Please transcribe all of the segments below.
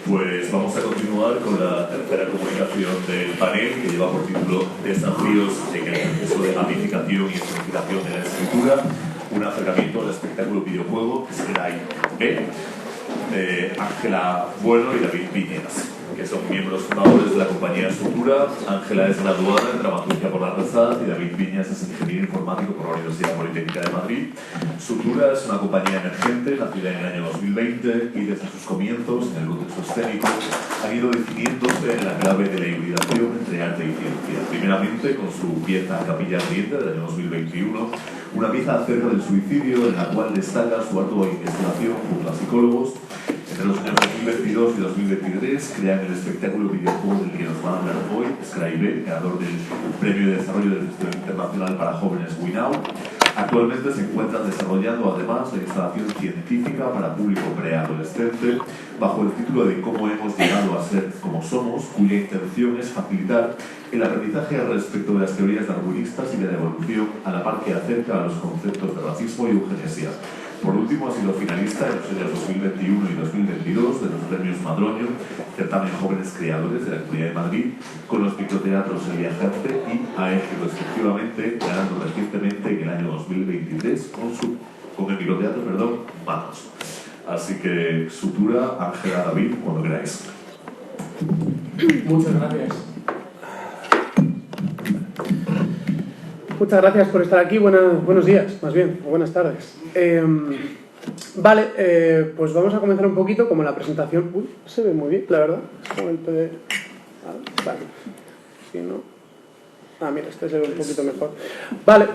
Pues vamos a continuar con la tercera comunicación del panel, que lleva por título Desafíos en el proceso de gamificación y escenificación de la escritura, un acercamiento al espectáculo videojuego Scribe, de Ángela Bueno y David Viñas, que son miembros fundadores de la compañía Sutura. Ángela es graduada en dramaturgia por la RESAD y David Viñas es ingeniero informático por la Universidad Politécnica de Madrid. Sutura es una compañía emergente, nacida en el año 2020, y desde sus comienzos en el contexto escénico han ido definiéndose en la clave de la hibridación entre arte y ciencia. Primeramente con su pieza Capilla Ardiente del año 2021, una pieza acerca del suicidio en la cual destaca su ardua investigación junto a psicólogos. Entre los años 2022 y 2023 crean el espectáculo videojuego del que nos van a hablar hoy, Scribe, ganador del Premio de Desarrollo del Festival Internacional para Jóvenes WeNow. Actualmente se encuentran desarrollando además la instalación científica para público preadolescente bajo el título de Cómo hemos llegado a ser como somos, cuya intención es facilitar el aprendizaje respecto de las teorías darwinistas y de la evolución, a la par que acerca a los conceptos de racismo y eugenesia. Por último, ha sido finalista en los años 2021 y 2022 de los premios Madroño, certamen Jóvenes Creadores de la Comunidad de Madrid, con los microteatros El Viajante y AEG, respectivamente, ganando recientemente en el año 2023 con el microteatro, Manos. Así que, Sutura, Ángela, David, cuando queráis. Muchas gracias. Muchas gracias por estar aquí. Buenos días, más bien, o buenas tardes. Pues vamos a comenzar un poquito como la presentación. Uy, se ve muy bien, la verdad. Es como el PD. Vale. Si no. Mira, este se ve un poquito mejor. Vale.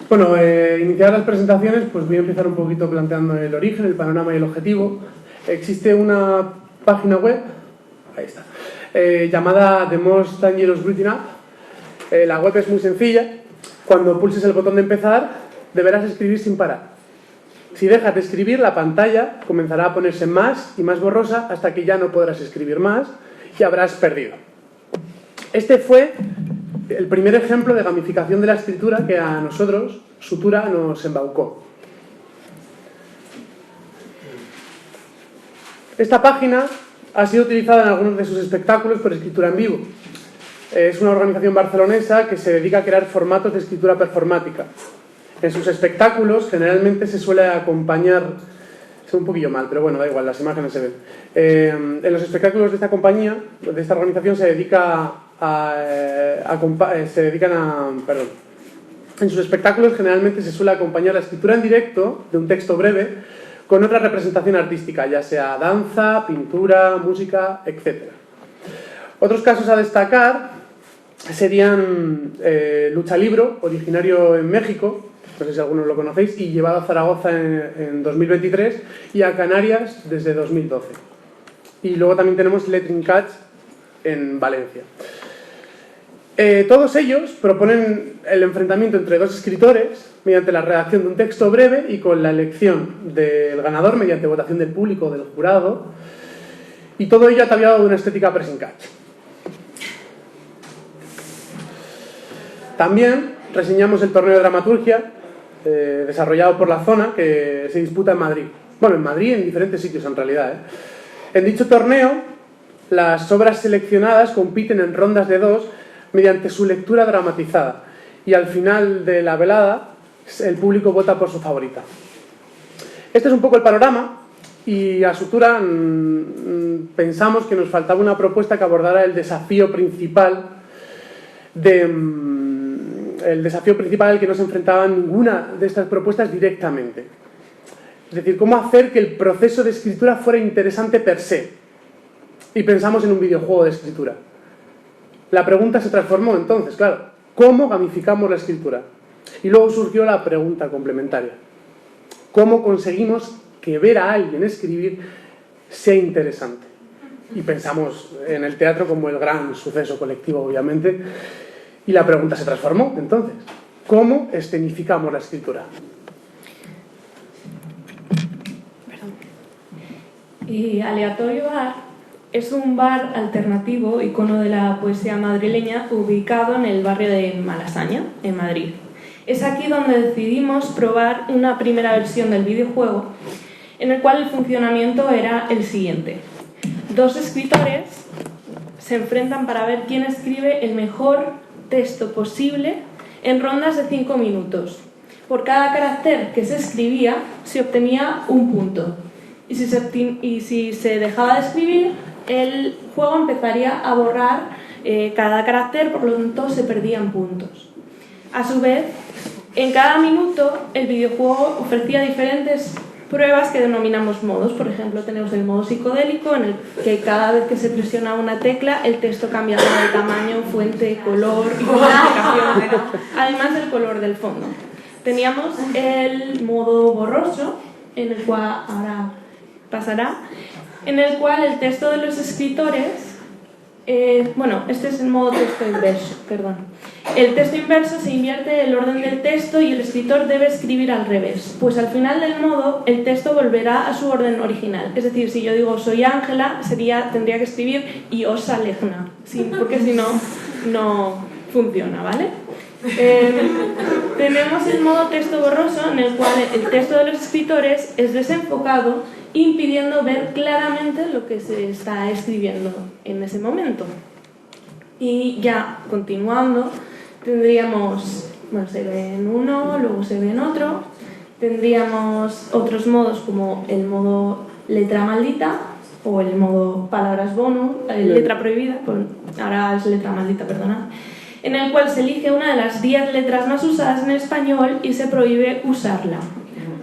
Bueno, iniciadas las presentaciones, pues voy a empezar un poquito planteando el origen, el panorama y el objetivo. Existe una página web, ahí está, llamada The Most Dangerous Writing App. La web es muy sencilla. Cuando pulses el botón de empezar, deberás escribir sin parar. Si dejas de escribir, la pantalla comenzará a ponerse más y más borrosa hasta que ya no podrás escribir más y habrás perdido. Este fue el primer ejemplo de gamificación de la escritura que a nosotros, Sutura, nos embaucó. Esta página ha sido utilizada en algunos de sus espectáculos por escritura en vivo. Es una organización barcelonesa que se dedica a crear formatos de escritura performática. En sus espectáculos generalmente se suele acompañar... Es un poquillo mal, pero bueno, da igual, las imágenes se ven. En los espectáculos de esta compañía, de esta organización, en sus espectáculos generalmente se suele acompañar la escritura en directo de un texto breve con otra representación artística, ya sea danza, pintura, música, etc. Otros casos a destacar serían Lucha Libro, originario en México, no sé si algunos lo conocéis, y llevado a Zaragoza en 2023 y a Canarias desde 2012. Y luego también tenemos Lettering Catch en Valencia. Todos ellos proponen el enfrentamiento entre dos escritores mediante la redacción de un texto breve y con la elección del ganador mediante votación del público o del jurado, y todo ello ataviado de una estética pressing catch. También reseñamos el torneo de dramaturgia desarrollado por la zona, que se disputa en Madrid. Bueno, en Madrid, en diferentes sitios en realidad. En dicho torneo, las obras seleccionadas compiten en rondas de 2 mediante su lectura dramatizada, y al final de la velada el público vota por su favorita. Este es un poco el panorama, y a Sutura pensamos que nos faltaba una propuesta que abordara el desafío principal al que no se enfrentaban ninguna de estas propuestas directamente. Es decir, cómo hacer que el proceso de escritura fuera interesante per se. Y pensamos en un videojuego de escritura. La pregunta se transformó entonces, claro, ¿cómo gamificamos la escritura? Y luego surgió la pregunta complementaria: ¿cómo conseguimos que ver a alguien escribir sea interesante? Y pensamos en el teatro como el gran suceso colectivo, obviamente. Y la pregunta se transformó, entonces: ¿cómo escenificamos la escritura? Aleatorio Bar es un bar alternativo, icono de la poesía madrileña, ubicado en el barrio de Malasaña, en Madrid. Es aquí donde decidimos probar una primera versión del videojuego, en el cual el funcionamiento era el siguiente. dos escritores se enfrentan para ver quién escribe el mejor texto posible en rondas de 5 minutos. Por cada carácter que se escribía se obtenía un punto. Y si se dejaba de escribir, el juego empezaría a borrar cada carácter, por lo tanto se perdían puntos. A su vez, en cada minuto el videojuego ofrecía diferentes pruebas que denominamos modos. Por ejemplo, tenemos el modo psicodélico, en el que cada vez que se presiona una tecla el texto cambiaba de tamaño, fuente, color y clasificación, además del color del fondo. Teníamos el modo borroso, en el cual ahora pasará, en el cual el texto de los escritores, este es el modo texto inverso, perdón. El texto inverso se invierte el orden del texto y el escritor debe escribir al revés, pues al final del modo el texto volverá a su orden original. Es decir, si yo digo soy Ángela, tendría que escribir y os Alejna, porque si no, no funciona, ¿vale? Tenemos el modo texto borroso, en el cual el texto de los escritores es desenfocado, impidiendo ver claramente lo que se está escribiendo en ese momento. Y ya continuando, tendríamos, se ve en uno, luego se ve en otro. Tendríamos otros modos como el modo letra maldita o el modo palabras bonus, letra prohibida, ahora es letra maldita, perdonad, en el cual se elige una de las 10 letras más usadas en español y se prohíbe usarla.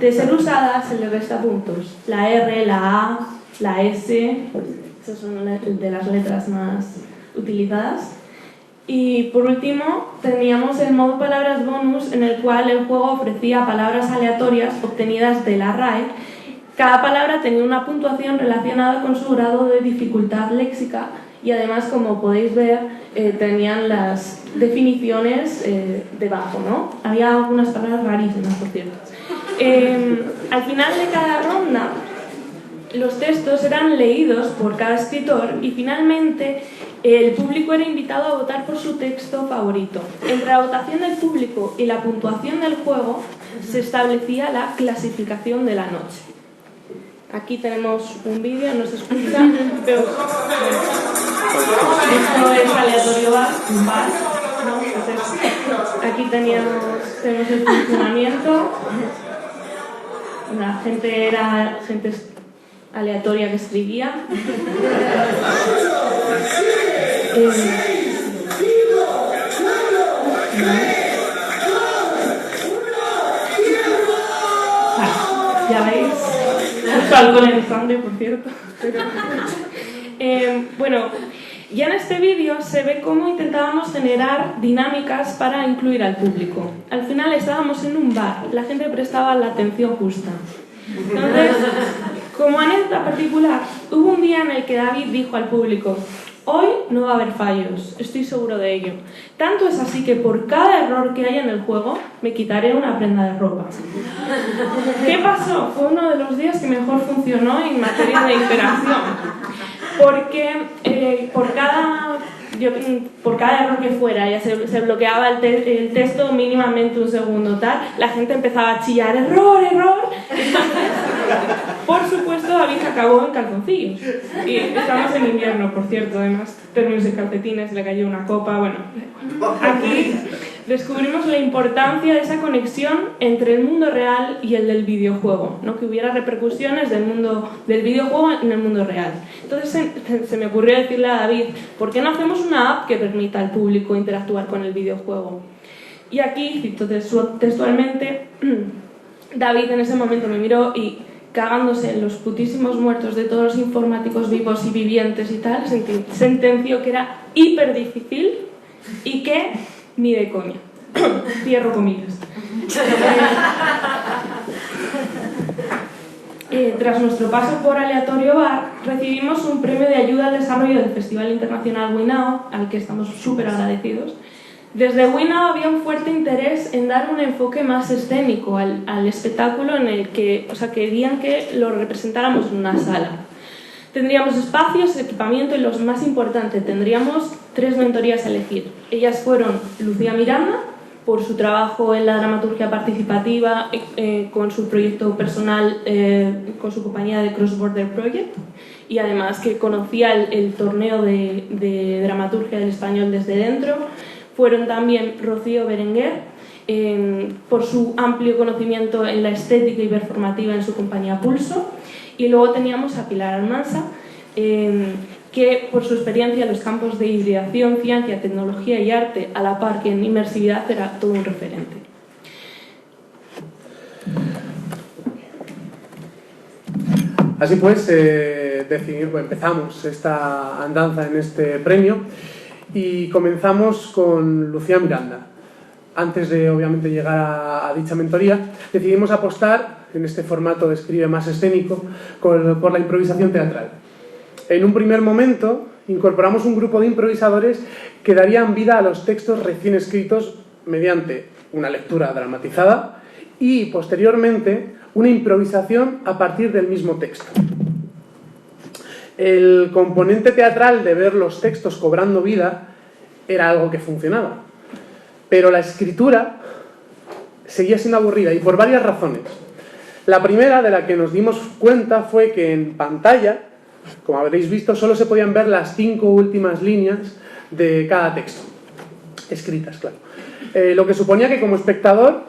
De ser usada se le resta puntos. La R, la A, la S, esas son de las letras más utilizadas. Y por último teníamos el modo palabras bonus, en el cual el juego ofrecía palabras aleatorias obtenidas de la RAE. Cada palabra tenía una puntuación relacionada con su grado de dificultad léxica y además, como podéis ver, tenían las definiciones debajo, ¿no? Había algunas palabras rarísimas, por cierto. Al final de cada ronda, los textos eran leídos por cada escritor y finalmente el público era invitado a votar por su texto favorito. Entre la votación del público y la puntuación del juego se establecía la clasificación de la noche. Aquí tenemos un vídeo, no se escucha, pero esto es aleatorio bar, ¿no? Entonces, aquí tenemos el funcionamiento. La gente era gente aleatoria que escribía. Ya veis, mucho alcohol en sangre, por cierto. Ya en este vídeo se ve cómo intentábamos generar dinámicas para incluir al público. Al final estábamos en un bar, la gente prestaba la atención justa. Entonces, como anécdota particular, hubo un día en el que David dijo al público: hoy no va a haber fallos, estoy seguro de ello. Tanto es así que por cada error que haya en el juego, me quitaré una prenda de ropa. ¿Qué pasó? Fue uno de los días que mejor funcionó en materia de interacción. Porque por cada error que fuera, ya se bloqueaba el texto mínimamente un segundo, tal, la gente empezaba a chillar: ¡error, error! Entonces, por supuesto, David acabó en calzoncillos. Y estamos en invierno, por cierto, además, términos de calcetines, le cayó una copa, bueno. Aquí descubrimos la importancia de esa conexión entre el mundo real y el del videojuego, ¿no? Que hubiera repercusiones del mundo del videojuego en el mundo real. Entonces se me ocurrió decirle a David: ¿por qué no hacemos una app que permita al público interactuar con el videojuego? Y aquí, cito textualmente, David en ese momento me miró y, cagándose en los putísimos muertos de todos los informáticos vivos y vivientes y tal, sentenció que era hiper difícil y que ni de coña. Cierro comillas. Tras nuestro paso por Aleatorio Bar, recibimos un premio de ayuda al desarrollo del Festival Internacional WINAO, al que estamos súper agradecidos. Desde WINAO había un fuerte interés en dar un enfoque más escénico al espectáculo, en el que, querían que lo representáramos en una sala. Tendríamos espacios, equipamiento y, lo más importante, tendríamos 3 mentorías a elegir. Ellas fueron Lucía Miranda, por su trabajo en la dramaturgia participativa, con su proyecto personal, con su compañía de Cross Border Project, y además que conocía el torneo de dramaturgia del español desde dentro. Fueron también Rocío Berenguer, por su amplio conocimiento en la estética y performativa en su compañía Pulso, y luego teníamos a Pilar Almansa, que por su experiencia en los campos de hibridación, ciencia, tecnología y arte, a la par que en inmersividad, era todo un referente. Así pues, empezamos esta andanza en este premio y comenzamos con Lucía Miranda. Antes de, obviamente, llegar a dicha mentoría, decidimos apostar, en este formato de escribe más escénico, por la improvisación teatral. En un primer momento, incorporamos un grupo de improvisadores que darían vida a los textos recién escritos mediante una lectura dramatizada y, posteriormente, una improvisación a partir del mismo texto. El componente teatral de ver los textos cobrando vida era algo que funcionaba, pero la escritura seguía siendo aburrida, y por varias razones. La primera, de la que nos dimos cuenta, fue que en pantalla, como habréis visto, solo se podían ver las 5 últimas líneas de cada texto, escritas, claro. Lo que suponía que como espectador,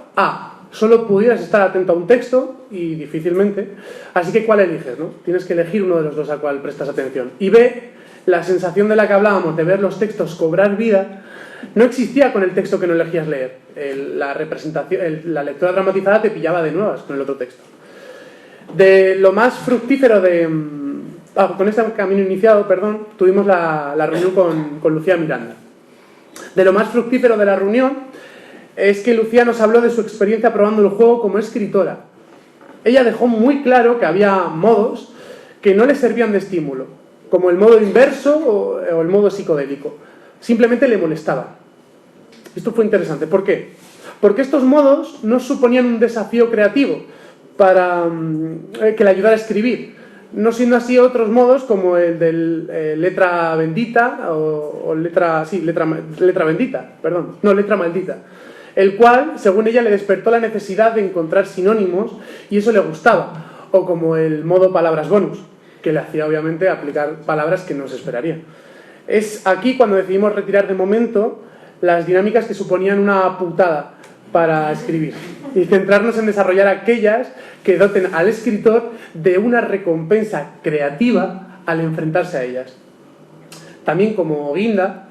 solo pudieras estar atento a un texto, y difícilmente, así que ¿cuál eliges, no? Tienes que elegir uno de los dos al cual prestas atención. Y B, la sensación de la que hablábamos, de ver los textos cobrar vida, no existía con el texto que no elegías leer. La lectura dramatizada te pillaba de nuevas con el otro texto. De lo más fructífero con este camino iniciado, tuvimos la reunión con Lucía Miranda. De lo más fructífero de la reunión es que Lucía nos habló de su experiencia probando el juego como escritora. Ella dejó muy claro que había modos que no le servían de estímulo, como el modo inverso o el modo psicodélico. Simplemente le molestaban. Esto fue interesante. ¿Por qué? Porque estos modos no suponían un desafío creativo para que le ayudara a escribir, no siendo así otros modos como el del letra bendita o letra maldita, el cual, según ella, le despertó la necesidad de encontrar sinónimos y eso le gustaba, o como el modo palabras bonus, que le hacía obviamente aplicar palabras que no se esperaría. Es aquí cuando decidimos retirar de momento las dinámicas que suponían una putada para escribir y centrarnos en desarrollar aquellas que doten al escritor de una recompensa creativa al enfrentarse a ellas. También, como guinda,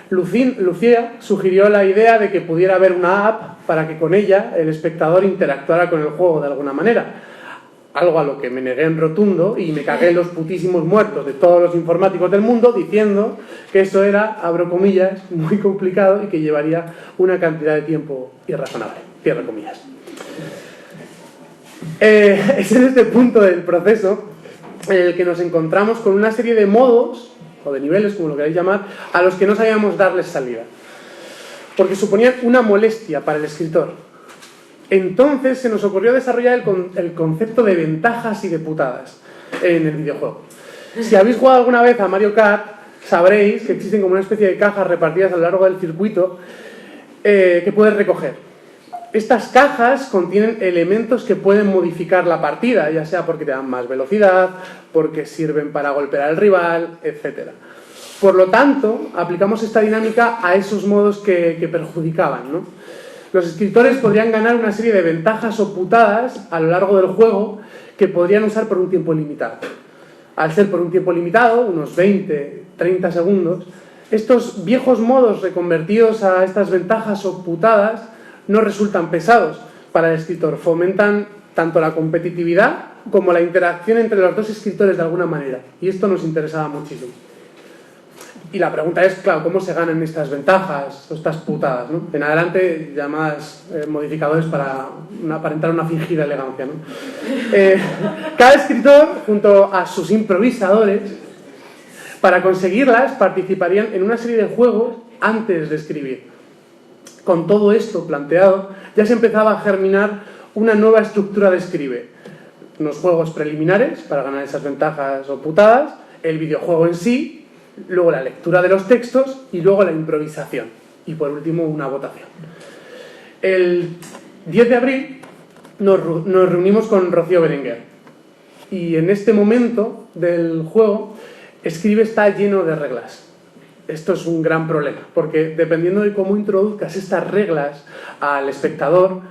Lucía sugirió la idea de que pudiera haber una app para que con ella el espectador interactuara con el juego de alguna manera. Algo a lo que me negué en rotundo y me cagué en los putísimos muertos de todos los informáticos del mundo diciendo que eso era, abro comillas, muy complicado y que llevaría una cantidad de tiempo irrazonable, cierro comillas. Es en este punto del proceso en el que nos encontramos con una serie de modos, o de niveles, como lo queráis llamar, a los que no sabíamos darles salida, porque suponían una molestia para el escritor. Entonces se nos ocurrió desarrollar el concepto de ventajas y de putadas en el videojuego. Si habéis jugado alguna vez a Mario Kart, sabréis que existen como una especie de cajas repartidas a lo largo del circuito que puedes recoger. Estas cajas contienen elementos que pueden modificar la partida, ya sea porque te dan más velocidad, porque sirven para golpear al rival, etc. Por lo tanto, aplicamos esta dinámica a esos modos que perjudicaban, ¿no? Los escritores podrían ganar una serie de ventajas o putadas a lo largo del juego que podrían usar por un tiempo limitado. Al ser por un tiempo limitado, unos 20, 30 segundos, estos viejos modos reconvertidos a estas ventajas o putadas no resultan pesados para el escritor, fomentan tanto la competitividad como la interacción entre los dos escritores de alguna manera, y esto nos interesaba muchísimo. Y la pregunta es, claro, ¿cómo se ganan estas ventajas o estas putadas, ¿no? En adelante, llamadas modificadores para aparentar una fingida elegancia, ¿no? Cada escritor, junto a sus improvisadores, para conseguirlas, participarían en una serie de juegos antes de escribir. Con todo esto planteado, ya se empezaba a germinar una nueva estructura de escribe. Unos juegos preliminares para ganar esas ventajas o putadas, el videojuego en sí, luego la lectura de los textos y luego la improvisación. Y por último, una votación. El 10 de abril nos reunimos con Rocío Berenguer y en este momento del juego Scribe está lleno de reglas. Esto es un gran problema, porque dependiendo de cómo introduzcas estas reglas al espectador,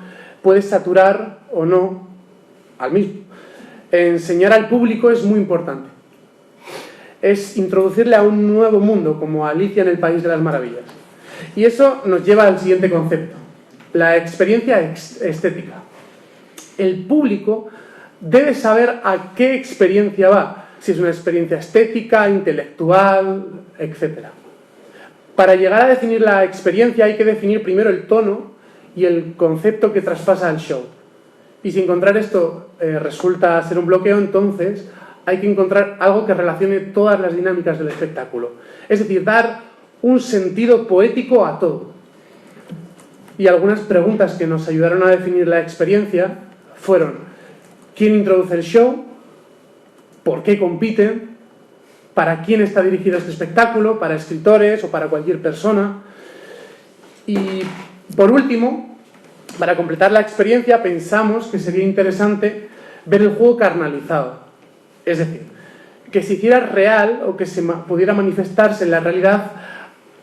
puedes saturar o no al mismo. Enseñar al público es muy importante. Es introducirle a un nuevo mundo, como Alicia en el País de las Maravillas. Y eso nos lleva al siguiente concepto, la experiencia estética. El público debe saber a qué experiencia va, si es una experiencia estética, intelectual, etc. Para llegar a definir la experiencia hay que definir primero el tono y el concepto que traspasa al show. Y si encontrar esto resulta ser un bloqueo, entonces hay que encontrar algo que relacione todas las dinámicas del espectáculo. Es decir, dar un sentido poético a todo. Y algunas preguntas que nos ayudaron a definir la experiencia fueron: ¿quién introduce el show? ¿Por qué compiten? ¿Para quién está dirigido este espectáculo? ¿Para escritores o para cualquier persona? Y por último, para completar la experiencia, pensamos que sería interesante ver el juego carnalizado. Es decir, que se hiciera real o que se pudiera manifestarse en la realidad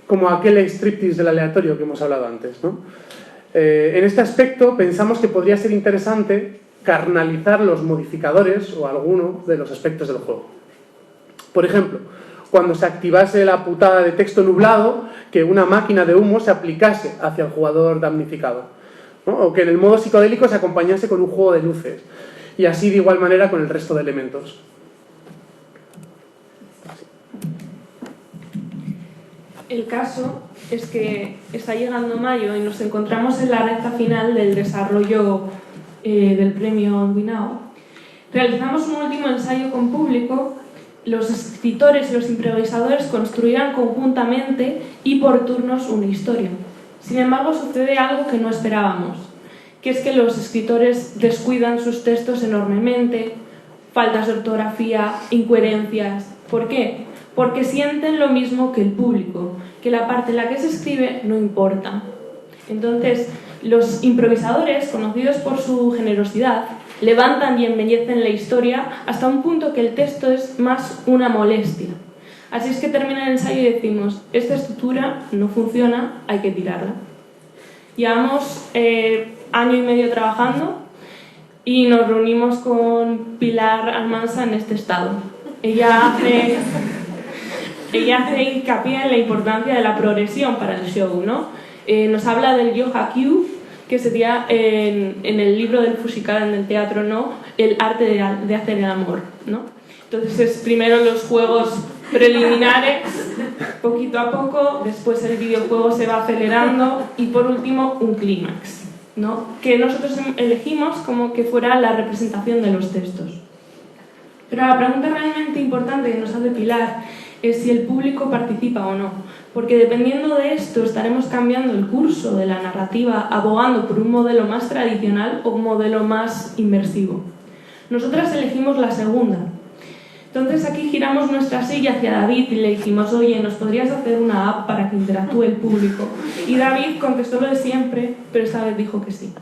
como aquel striptease del aleatorio que hemos hablado antes, ¿no? En este aspecto pensamos que podría ser interesante carnalizar los modificadores o alguno de los aspectos del juego. Por ejemplo, cuando se activase la putada de texto nublado, que una máquina de humo se aplicase hacia el jugador damnificado, ¿no? O que en el modo psicodélico se acompañase con un juego de luces, y así de igual manera con el resto de elementos. El caso es que está llegando mayo y nos encontramos en la recta final del desarrollo del premio Winnow. Realizamos un último ensayo con público. Los escritores y los improvisadores construirán conjuntamente y por turnos una historia. Sin embargo, sucede algo que no esperábamos, que es que los escritores descuidan sus textos enormemente, faltas de ortografía, incoherencias. ¿Por qué? Porque sienten lo mismo que el público, que la parte en la que se escribe no importa. Entonces, los improvisadores, conocidos por su generosidad, levantan y embellecen la historia hasta un punto que el texto es más una molestia. Así es que termina el ensayo y decimos: esta estructura no funciona, hay que tirarla. Llevamos año y medio trabajando y nos reunimos con Pilar Almansa en este estado. Ella hace hincapié en la importancia de la progresión para el show, ¿no? Nos habla del Yohakyu, que sería en el libro del Fujikara en el teatro, ¿no? El arte de hacer el amor, ¿no? Entonces es primero los juegos preliminares, poquito a poco, después el videojuego se va acelerando y por último un clímax, ¿no? Que nosotros elegimos como que fuera la representación de los textos. Pero la pregunta realmente importante que nos hace Pilar es si el público participa o no, porque dependiendo de esto estaremos cambiando el curso de la narrativa, abogando por un modelo más tradicional o un modelo más inmersivo. Nosotras elegimos la segunda. Entonces aquí giramos nuestra silla hacia David y le dijimos: oye, ¿nos podrías hacer una app para que interactúe el público? Y David contestó lo de siempre, pero esta vez dijo que sí.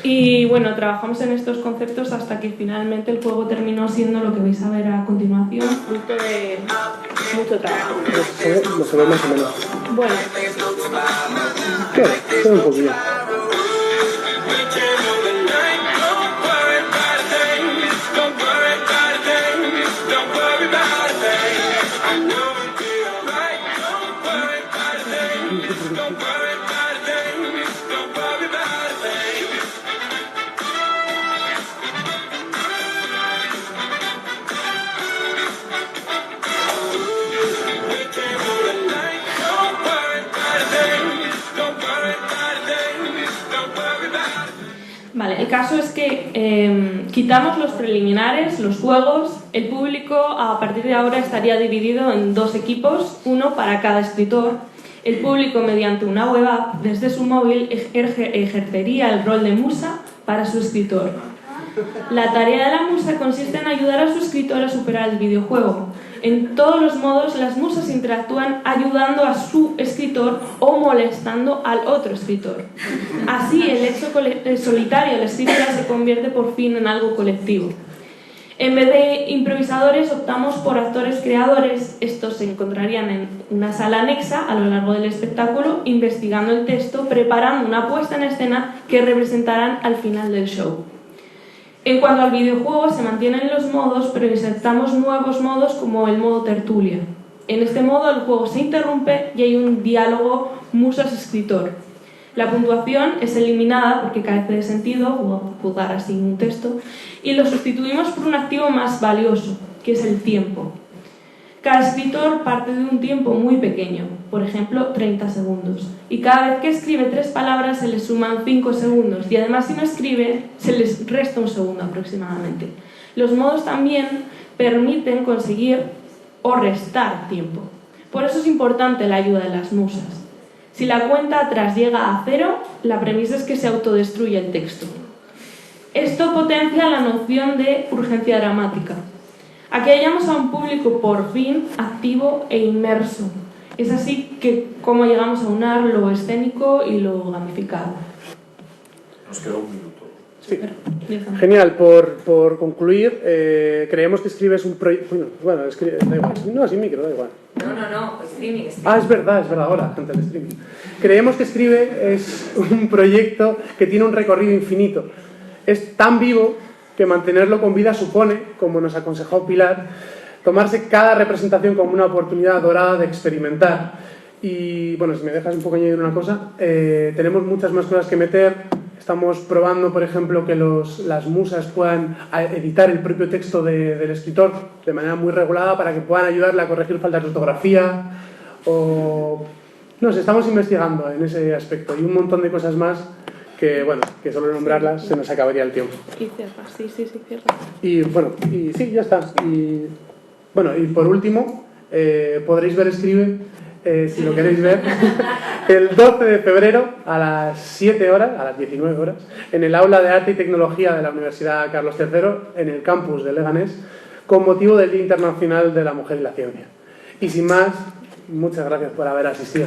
Y bueno, trabajamos en estos conceptos hasta que finalmente el juego terminó siendo lo que vais a ver a continuación, fruto de mucho trabajo. No se ve más o menos. Bueno. ¿Qué? Se ve un poquillo. Vale, el caso es que quitamos los preliminares, los juegos. El público a partir de ahora estaría dividido en dos equipos, uno para cada escritor. El público, mediante una web app desde su móvil, ejercería el rol de musa para su escritor. La tarea de la musa consiste en ayudar a su escritor a superar el videojuego. En todos los modos, las musas interactúan ayudando a su escritor o molestando al otro escritor. Así, el hecho solitario de la escritura se convierte por fin en algo colectivo. En vez de improvisadores, optamos por actores creadores. Estos se encontrarían en una sala anexa a lo largo del espectáculo, investigando el texto, preparando una puesta en escena que representarán al final del show. En cuanto al videojuego, se mantienen los modos, pero insertamos nuevos modos como el modo tertulia. En este modo, el juego se interrumpe y hay un diálogo musas-escritor. La puntuación es eliminada porque carece de sentido, jugar así un texto, y lo sustituimos por un activo más valioso, que es el tiempo. Cada escritor parte de un tiempo muy pequeño, por ejemplo 30 segundos, y cada vez que escribe 3 palabras se le suman 5 segundos, y además si no escribe se les resta un segundo aproximadamente. Los modos también permiten conseguir o restar tiempo. Por eso es importante la ayuda de las musas. Si la cuenta atrás llega a 0, la premisa es que se autodestruye el texto. Esto potencia la noción de urgencia dramática. Aquí hallamos a un público por fin activo e inmerso. Es así que como llegamos a unar lo escénico y lo gamificado. Nos queda un minuto. Sí. Genial, por concluir, creemos que escribes un proyecto... Bueno, da igual, no, sin micro, da igual. No, streaming. Ah, es verdad, ahora, antes del streaming. Creemos que Escribe es un proyecto que tiene un recorrido infinito. Es tan vivo que mantenerlo con vida supone, como nos aconsejó Pilar, tomarse cada representación como una oportunidad dorada de experimentar. Y, bueno, si me dejas un poco añadir una cosa, tenemos muchas más cosas que meter. Estamos probando, por ejemplo, que las musas puedan editar el propio texto del escritor de manera muy regulada para que puedan ayudarle a corregir faltas de ortografía o... No sé, estamos investigando en ese aspecto y un montón de cosas más que, bueno, que solo nombrarlas se nos acabaría el tiempo. Y cierra, sí, cierra. Y, bueno, y sí, ya está. Y, bueno, y por último, podréis ver Escribe, si lo queréis ver, el 12 de febrero a las 7 horas, a las 19 horas, en el Aula de Arte y Tecnología de la Universidad Carlos III, en el campus de Leganés, con motivo del Día Internacional de la Mujer y la Ciencia. Y sin más, muchas gracias por haber asistido.